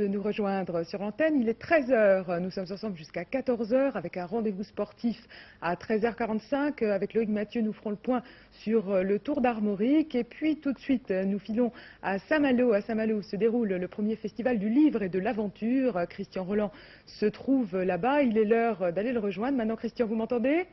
de nous rejoindre sur l'antenne. Il est 13 h. Nous sommes ensemble jusqu'à 14 h avec un rendez-vous sportif à 13 h 45. Avec Loïc Mathieu, nous ferons le point sur le Tour d'Armorique. Et puis tout de suite, nous filons à Saint-Malo. À Saint-Malo où se déroule le premier festival du livre et de l'aventure. Christian Roland se trouve là-bas. Il est l'heure d'aller le rejoindre. Maintenant, Christian, vous m'entendez ?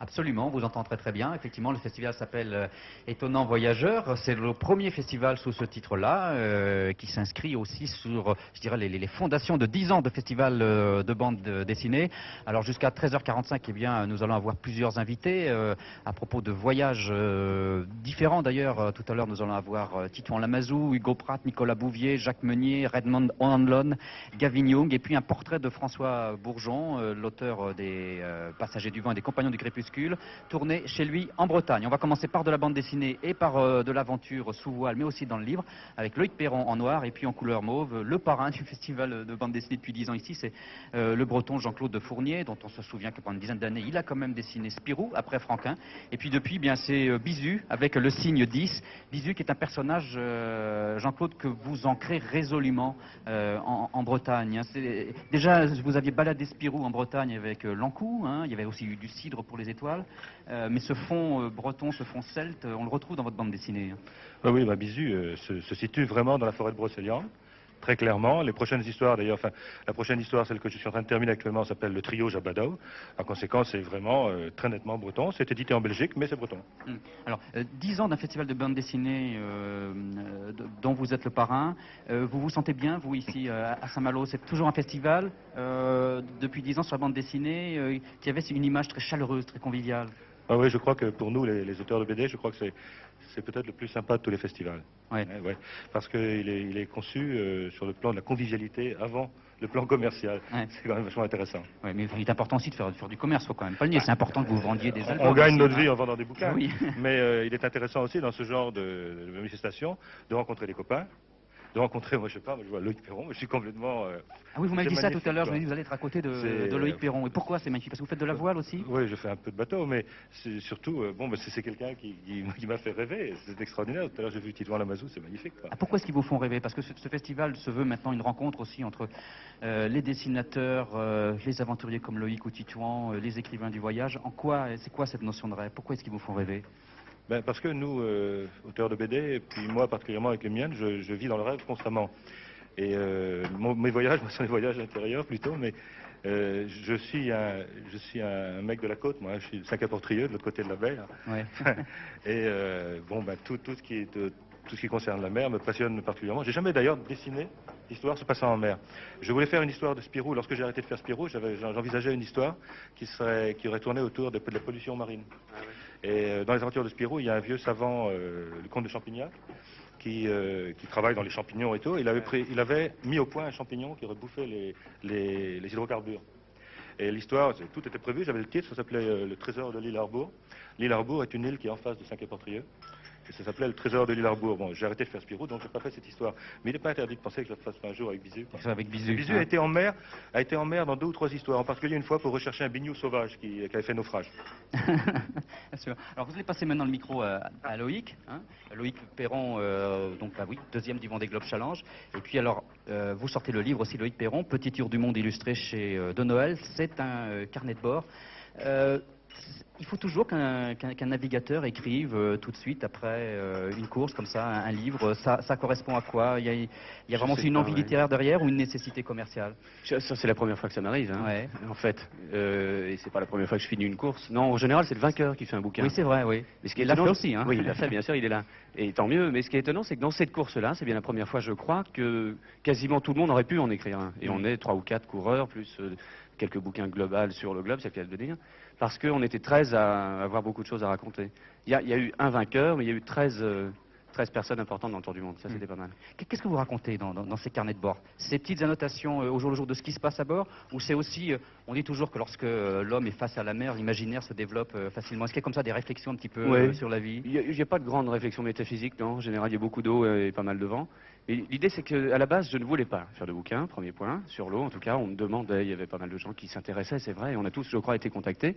Absolument, on vous entend très très bien. Effectivement, le festival s'appelle Étonnant Voyageur. C'est le premier festival sous ce titre-là, qui s'inscrit aussi sur, je dirais, les fondations de 10 ans de festival de bande dessinée. Alors jusqu'à 13 h 45, eh bien, nous allons avoir plusieurs invités à propos de voyages différents. D'ailleurs, tout à l'heure, nous allons avoir Titouan Lamazou, Hugo Pratt, Nicolas Bouvier, Jacques Meunier, Redmond O'Hanlon, Gavin Young, et puis un portrait de François Bourgeon, l'auteur des Passagers du vent et des Compagnons du crépuscule, tourné chez lui en Bretagne. On va commencer par de la bande dessinée et par de l'aventure sous voile, mais aussi dans le livre, avec Loïc Perron en noir et puis en couleur mauve. Le parrain du festival de bande dessinée depuis 10 ans ici, c'est le breton Jean-Claude Fournier, dont on se souvient que pendant une dizaine d'années, il a quand même dessiné Spirou, après Franquin. Et puis depuis, bien c'est Bisu, avec le signe 10. Bisu qui est un personnage, Jean-Claude, que vous ancrez résolument en Bretagne. Déjà, vous aviez baladé Spirou en Bretagne avec l'Ankou, il y avait aussi eu du cidre pour les étoiles. Mais ce fond breton, ce fond celte, on le retrouve dans votre bande dessinée. Oui, Bisu se situe vraiment dans la forêt de Brocéliande, très clairement. Les prochaines histoires, d'ailleurs, la prochaine histoire, celle que je suis en train de terminer actuellement, s'appelle Le Trio Jabadao. En conséquence, c'est vraiment très nettement breton. C'est édité en Belgique, mais c'est breton. Alors, 10 ans d'un festival de bande dessinée dont vous êtes le parrain. Vous vous sentez bien, vous, ici, à Saint-Malo? C'est toujours un festival, depuis 10 ans, sur la bande dessinée, qui avait une image très chaleureuse, très conviviale. Ah oui, je crois que pour nous, les auteurs de BD, je crois que c'est peut-être le plus sympa de tous les festivals. Ouais. Ouais, parce qu'il est conçu sur le plan de la convivialité avant le plan commercial. Ouais. C'est quand même vachement intéressant. Oui, mais il est important aussi de faire du commerce, il faut quand même pas le nier. C'est important que vous vendiez des albums. On gagne notre vie en vendant des bouquins. Oui. Mais il est intéressant aussi dans ce genre de manifestation de rencontrer des copains. De rencontrer, moi je sais pas, je vois Loïc Perron, je suis complètement... Ah oui, vous m'avez dit ça tout à l'heure, je me dis vous allez être à côté de Loïc Perron. Et pourquoi c'est magnifique? Parce que vous faites de la voile aussi? Oui, je fais un peu de bateau, mais c'est surtout, c'est quelqu'un qui m'a fait rêver, c'est extraordinaire. Tout à l'heure j'ai vu Titouan Lamazou, c'est magnifique. Quoi. Ah, pourquoi est-ce qu'ils vous font rêver? Parce que ce festival se veut maintenant une rencontre aussi entre les dessinateurs, les aventuriers comme Loïc ou Titouan, les écrivains du voyage. C'est quoi cette notion de rêve? Pourquoi est-ce qu'ils vous font rêver? Parce que nous, auteurs de BD, et puis moi particulièrement avec les miennes, je vis dans le rêve constamment. Et mes voyages, moi, sont des voyages intérieurs plutôt, mais je suis un mec de la côte, moi, je suis Saint-Caportrieux, de l'autre côté de la mer. Ouais. Et tout ce qui concerne la mer me passionne particulièrement. J'ai jamais d'ailleurs dessiné d'histoire se passant en mer. Je voulais faire une histoire de Spirou. Lorsque j'ai arrêté de faire Spirou, j'envisageais une histoire qui aurait tourné autour de la pollution marine. Ah ouais. Et dans les aventures de Spirou, il y a un vieux savant, le comte de Champignac, qui travaille dans les champignons et tout. Il avait mis au point un champignon qui aurait bouffé les hydrocarbures. Et l'histoire, tout était prévu, j'avais le titre, ça s'appelait Le Trésor de l'île Arbour. L'île Arbour est une île qui est en face de Saint-Quay-Portrieux. Et ça s'appelait Le Trésor de l'île Arbour. Bon, j'ai arrêté de faire Spirou, donc je n'ai pas fait cette histoire. Mais il n'est pas interdit de penser que je la fasse un jour avec Bisu. Avec Bisu. Bisu a été en mer dans 2 ou 3 histoires, en particulier une fois pour rechercher un bignou sauvage qui avait fait naufrage. Bien sûr. Alors vous allez passer maintenant le micro à Loïc, Loïc Perron, donc oui, 2e du Vendée Globe Challenge. Et puis alors, vous sortez le livre aussi, Loïc Perron, Petit tour du monde illustré chez De Noël. C'est un carnet de bord. Il faut toujours qu'un navigateur écrive tout de suite après une course comme ça, un livre. Ça correspond à quoi? Il y a vraiment une envie littéraire derrière ou une nécessité commerciale? Ça, c'est la première fois que ça m'arrive, Ouais. En fait. Et c'est pas la première fois que je finis une course. Non, en général, c'est le vainqueur qui fait un bouquin. Oui, c'est vrai, oui. Mais ce qui est il l'a étonnant, fait aussi, Oui, il l'a fait, bien sûr, il est là. Et tant mieux. Mais ce qui est étonnant, c'est que dans cette course-là, c'est bien la première fois, je crois, que quasiment tout le monde aurait pu en écrire un. Et on est 3 ou 4 coureurs, plus quelques bouquins globaux sur le globe, c'est le cas de le dire. Parce qu'on était 13 à avoir beaucoup de choses à raconter. Il y a eu un vainqueur, mais il y a eu 13 personnes importantes dans le Tour du Monde. Ça, c'était pas mal. Qu'est-ce que vous racontez dans ces carnets de bord? Ces petites annotations au jour le jour de ce qui se passe à bord? Ou c'est aussi, on dit toujours que lorsque l'homme est face à la mer, l'imaginaire se développe facilement. Est-ce qu'il y a comme ça des réflexions un petit peu sur la vie? Il n'y a pas de grande réflexion métaphysique, non. En général, il y a beaucoup d'eau et pas mal de vent. Mais l'idée, c'est qu'à la base, je ne voulais pas faire de bouquin, premier point, sur l'eau. En tout cas, on me demandait, il y avait pas mal de gens qui s'intéressaient, c'est vrai. Et on a tous, je crois, été contactés.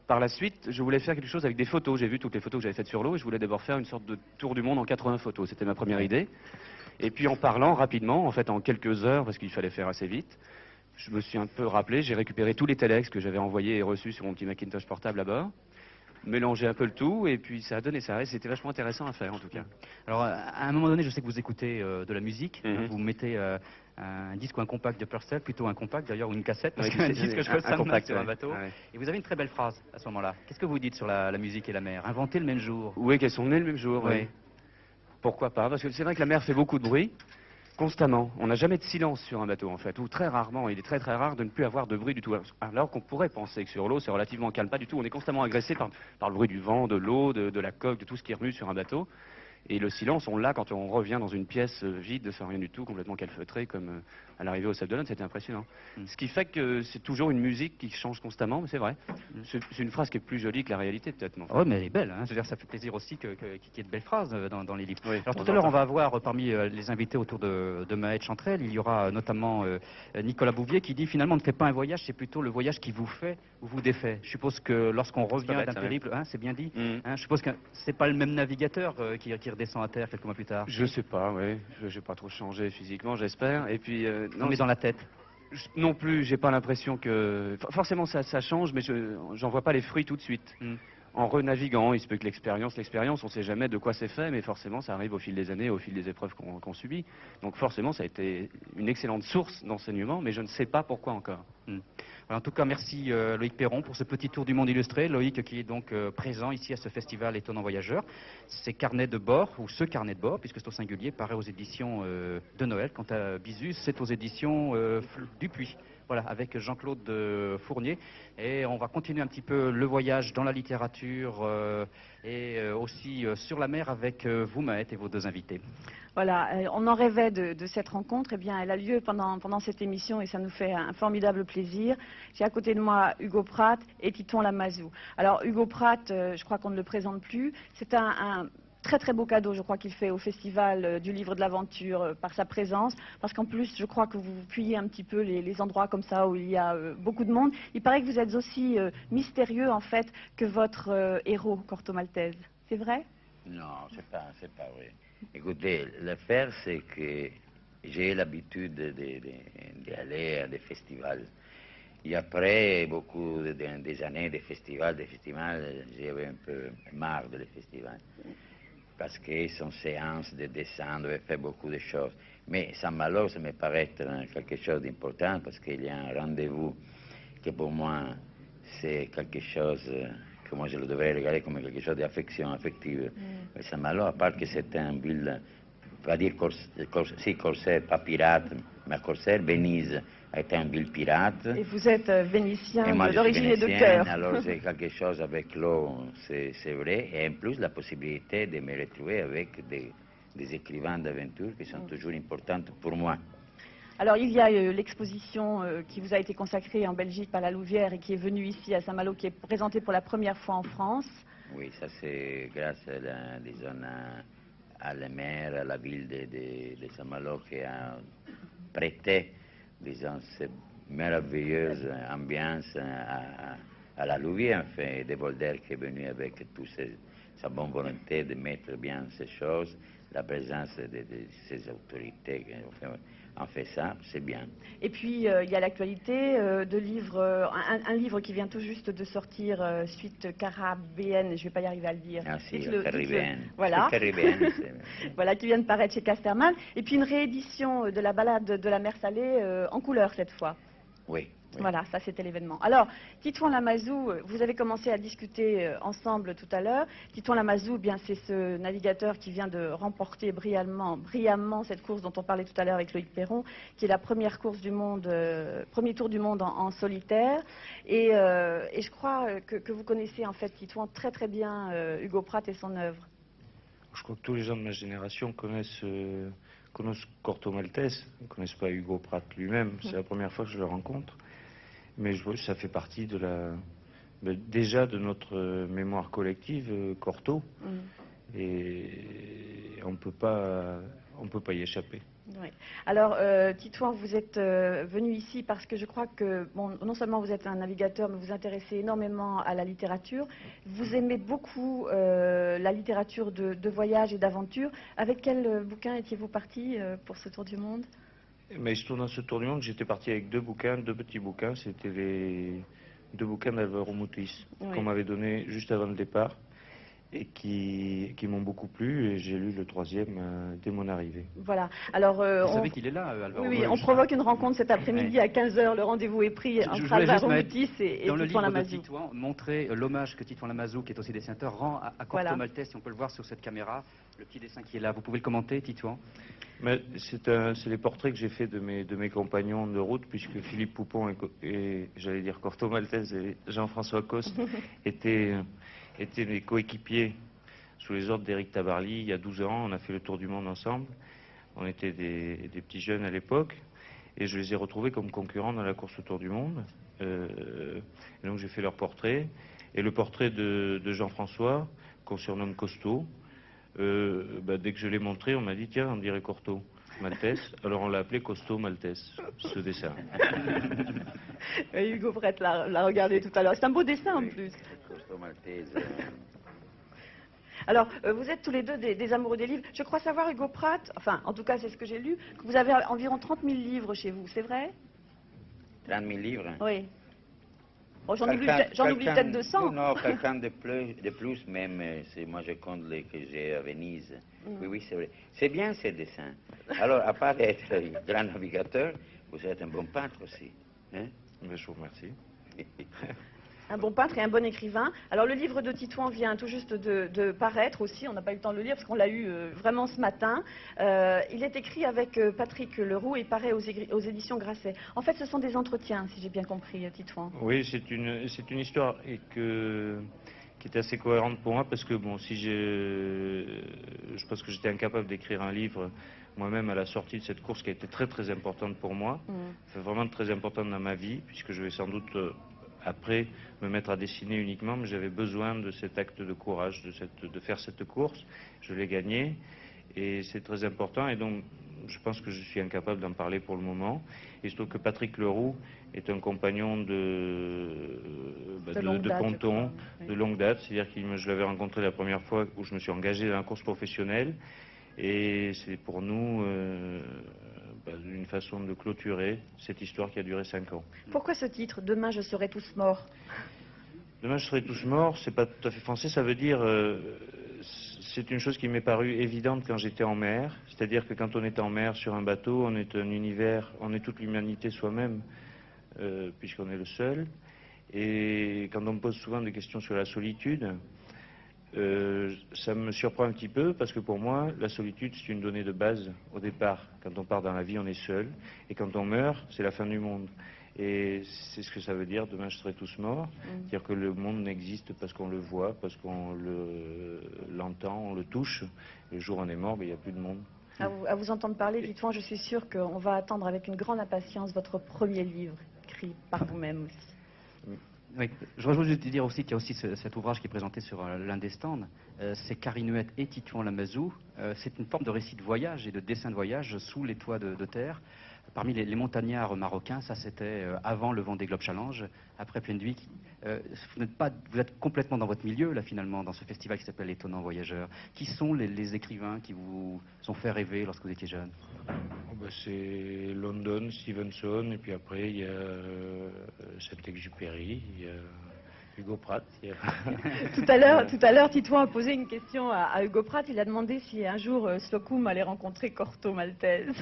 Par la suite, je voulais faire quelque chose avec des photos. J'ai vu toutes les photos que j'avais faites sur l'eau et je voulais d'abord faire une sorte de tour du monde en 80 photos. C'était ma première idée. Et puis en parlant rapidement, en fait en quelques heures, parce qu'il fallait faire assez vite, je me suis un peu rappelé, j'ai récupéré tous les telex que j'avais envoyés et reçus sur mon petit Macintosh portable à bord, mélangé un peu le tout, et puis ça a donné ça. Et c'était vachement intéressant à faire en tout cas. Alors, à un moment donné, je sais que vous écoutez de la musique. Mhm. Vous mettez un disque ou un compact de Purcell, plutôt un compact d'ailleurs, ou une cassette, parce Oui, qu'un c'est- disque, je un peux ça compact, sur un ouais. bateau. Ouais. Et vous avez une très belle phrase à ce moment-là. Qu'est-ce que vous dites sur la musique et la mer? Inventer le même jour. Oui, qu'elles sont nées le même jour, oui. Oui. Pourquoi pas? Parce que c'est vrai que la mer fait beaucoup de bruit, constamment. On n'a jamais de silence sur un bateau, en fait, ou très rarement. Il est très très rare de ne plus avoir de bruit du tout. Alors qu'on pourrait penser que sur l'eau, c'est relativement calme. Pas du tout. On est constamment agressé par le bruit du vent, de l'eau, de la coque, de tout ce qui remue sur un bateau. Et le silence, on l'a quand on revient dans une pièce vide, sans rien du tout, complètement calfeutrée, comme à l'arrivée au Sable d'Olonne, c'était impressionnant. Ce qui fait que c'est toujours une musique qui change constamment, mais c'est vrai. C'est une phrase qui est plus jolie que la réalité, peut-être. Mais enfin. Oui, mais elle est belle. Hein. Je veux dire, ça fait plaisir aussi qu'il y ait de belles phrases dans les livres. Oui, Alors on tout à l'heure, entend. on va avoir parmi les invités autour de Maët Chantrel, il y aura notamment Nicolas Bouvier qui dit finalement ne fait pas un voyage, c'est plutôt le voyage qui vous fait ou vous défait. Je suppose que lorsqu'on pas revient bête, d'un ça, périple, hein, c'est bien dit, Mhm. hein, je suppose que c'est pas le même navigateur qui redescend à terre quelques mois plus tard. Je sais pas, oui. Je n'ai pas trop changé physiquement, j'espère. Et puis, Non, mais dans la tête. non plus, j'ai pas l'impression que... Forcément, ça change, mais j'en vois pas les fruits tout de suite. Mm. En renaviguant, il se peut que l'expérience, on sait jamais de quoi c'est fait, mais forcément, ça arrive au fil des années, au fil des épreuves qu'on subit. Donc forcément, ça a été une excellente source d'enseignement, mais je ne sais pas pourquoi encore. Mm. Alors, en tout cas, merci Loïc Perron pour ce petit tour du monde illustré. Loïc qui est donc présent ici à ce festival Étonnant Voyageur. Ces carnets de bord, ou ce carnet de bord, puisque c'est au singulier, paraît aux éditions de Noël. Quant à Bisus, c'est aux éditions Dupuis. Voilà, avec Jean-Claude Fournier. Et on va continuer un petit peu le voyage dans la littérature et aussi sur la mer avec vous, Maët, et vos deux invités. Voilà, on en rêvait de cette rencontre. Eh bien, elle a lieu pendant cette émission et ça nous fait un formidable plaisir. J'ai à côté de moi Hugo Pratt et Titon Lamazou. Alors, Hugo Pratt, je crois qu'on ne le présente plus. C'est un très très beau cadeau, je crois, qu'il fait au Festival du Livre de l'Aventure par sa présence. Parce qu'en plus, je crois que vous fuyez un petit peu les endroits comme ça où il y a beaucoup de monde. Il paraît que vous êtes aussi mystérieux, en fait, que votre héros, Corto Maltese. C'est vrai? Non, c'est pas vrai. Écoutez, l'affaire, c'est que j'ai l'habitude d'aller à des festivals. Et après des années de festivals, j'avais un peu marre des festivals. Parce qu'ils sont séances de dessin, on devait faire beaucoup de choses. Mais Saint-Malo, ça me paraît être quelque chose d'important parce qu'il y a un rendez-vous que pour moi, c'est quelque chose que moi je le devrais regarder comme quelque chose d'affection affective. Saint-Malo, à part que c'est une ville, on va dire, si Corsaire, pas pirate, mais Corsaire, Venise est une ville pirate. Et vous êtes vénitien Et moi, je suis d'origine et de vénitienne, cœur. alors c'est quelque chose avec l'eau, c'est vrai. Et en plus, la possibilité de me retrouver avec des écrivains d'aventure qui sont toujours importantes pour moi. Alors, il y a l'exposition qui vous a été consacrée en Belgique par la Louvière et qui est venue ici à Saint-Malo, qui est présentée pour la première fois en France. Oui, ça c'est grâce à la mer, à la ville de Saint-Malo qui a prêté, disons, cette merveilleuse ambiance à la Louvière, enfin, de Voltaire qui est venu avec toute sa bonne volonté de mettre bien ces choses, la présence de ces autorités qui ont fait ça, c'est bien. Et puis, il y a l'actualité de livres, un livre qui vient tout juste de sortir, suite caribéenne, je ne vais pas y arriver à le dire. Ah si, Dites-le, caribéenne. dites-le. Voilà. Caribéenne, Voilà, qui vient de paraître chez Casterman. Et puis une réédition de la balade de la mer Salée en couleur cette fois. oui. Oui. Voilà, ça c'était l'événement. Alors, Titouan Lamazou, vous avez commencé à discuter ensemble tout à l'heure. Titouan Lamazou, eh bien c'est ce navigateur qui vient de remporter brillamment cette course dont on parlait tout à l'heure avec Loïc Perron, qui est la première course du monde, premier tour du monde en solitaire. Et je crois que vous connaissez en fait Titouan très très bien Hugo Pratt et son œuvre. Je crois que tous les gens de ma génération connaissent Corto Maltese, ils ne connaissent pas Hugo Pratt lui-même. C'est la première fois que je le rencontre. Mais ça fait partie déjà de notre mémoire collective, Corto. Et on peut pas y échapper. Oui. Alors, Titouan, vous êtes venu ici parce que je crois que, bon, non seulement vous êtes un navigateur, mais vous vous intéressez énormément à la littérature. Vous aimez beaucoup la littérature de voyage et d'aventure. Avec quel bouquin étiez-vous parti pour ce tour du monde? Mais je tourne dans ce tour du monde, j'étais parti avec deux bouquins, deux petits bouquins. C'était les deux bouquins d'Alvaro Mutis Oui. qu'on m'avait donné juste avant le départ et qui m'ont beaucoup plu. Et j'ai lu le troisième dès mon arrivée. Voilà. Alors, Vous savez qu'il est là, Alvaro. oui, on provoque une rencontre cet après-midi à 15 h. Le rendez-vous est pris Je entre voulais juste Alvaro mettre Mutis et dans le Titouan livre de Lamazou. Titouan, montrer l'hommage que Titouan Lamazou, qui est aussi dessinateur, rend à Corto Voilà. Maltese, si on peut le voir sur cette caméra, le petit dessin qui est là. Vous pouvez le commenter, Titouan? Mais c'est les portraits que j'ai faits de mes compagnons de route, puisque Philippe Poupon et j'allais dire Corto Maltese et Jean-François Coste étaient mes coéquipiers sous les ordres d'Éric Tabarly il y a 12 ans. On a fait le tour du monde ensemble. On était des petits jeunes à l'époque et je les ai retrouvés comme concurrents dans la course au tour du monde. Et donc j'ai fait leur portrait. Et le portrait de Jean-François, qu'on surnomme Costaud, dès que je l'ai montré, on m'a dit tiens, on dirait Corto Maltese. Alors on l'a appelé Costaud Maltese, ce dessin. Et Hugo Pratt l'a regardé tout à l'heure. C'est un beau dessin en plus. Corto Maltese. Alors, vous êtes tous les deux des amoureux des livres. Je crois savoir, Hugo Pratt, enfin, en tout cas, c'est ce que j'ai lu, que vous avez environ 30 000 livres chez vous, c'est vrai? 30 000 livres. Oui. Bon, j'en oublie peut-être 200. Non, quelqu'un de plus même, moi je compte les que j'ai à Venise. Oui, oui, c'est vrai. C'est bien ces dessins. Alors, à part être un grand navigateur, vous êtes un bon peintre aussi. Hein? Je vous remercie. Un bon peintre et un bon écrivain. Alors, le livre de Titouan vient tout juste de paraître aussi. On n'a pas eu le temps de le lire parce qu'on l'a eu vraiment ce matin. Il est écrit avec Patrick Leroux et paraît aux éditions Grasset. En fait, ce sont des entretiens, si j'ai bien compris, Titouan. Oui, c'est une histoire qui est assez cohérente pour moi parce que, bon, si je pense que j'étais incapable d'écrire un livre moi-même à la sortie de cette course qui a été très très importante pour moi. C'est vraiment très importante dans ma vie puisque je vais sans doute... après me mettre à dessiner uniquement, mais j'avais besoin de cet acte de courage, de faire cette course. Je l'ai gagnée et c'est très important et donc je pense que je suis incapable d'en parler pour le moment. Et je trouve que Patrick Leroux est un compagnon de ponton, de longue date, c'est-à-dire que je l'avais rencontré la première fois où je me suis engagé dans la course professionnelle et c'est pour nous une façon de clôturer cette histoire qui a duré 5 ans. Pourquoi ce titre, Demain je serai tous morts? Demain je serai tous morts, c'est pas tout à fait français, ça veut dire... c'est une chose qui m'est parue évidente quand j'étais en mer, c'est-à-dire que quand on est en mer sur un bateau, on est un univers, on est toute l'humanité soi-même, puisqu'on est le seul. Et quand on me pose souvent des questions sur la solitude, ça me surprend un petit peu parce que pour moi, la solitude, c'est une donnée de base au départ. Quand on part dans la vie, on est seul. Et quand on meurt, c'est la fin du monde. Et c'est ce que ça veut dire, demain je serai tous morts. C'est-à-dire que le monde n'existe parce qu'on le voit, parce qu'on l'entend, on le touche. Le jour où on est mort, il n'y a plus de monde. À vous entendre parler, Titouan, je suis sûre qu'on va attendre avec une grande impatience votre premier livre, écrit par vous-même aussi. Oui, je voudrais juste dire aussi qu'il y a aussi cet ouvrage qui est présenté sur l'un des stands. C'est Karine Huette et Titouan Lamazou. C'est une forme de récit de voyage et de dessin de voyage sous les toits de terre. Parmi les montagnards marocains, ça c'était avant le Vendée Globe Challenge, après Pleine Nuit. Vous êtes complètement dans votre milieu là finalement, dans ce festival qui s'appelle Étonnant Voyageur. Qui sont les écrivains qui vous ont fait rêver lorsque vous étiez jeune? C'est London, Stevenson, et puis après il y a Saint-Exupéry, il y a Hugo Pratt. Tout à l'heure, Titouan a posé une question à Hugo Pratt. Il a demandé si un jour Slocum allait rencontrer Corto Maltese.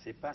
C'est pas...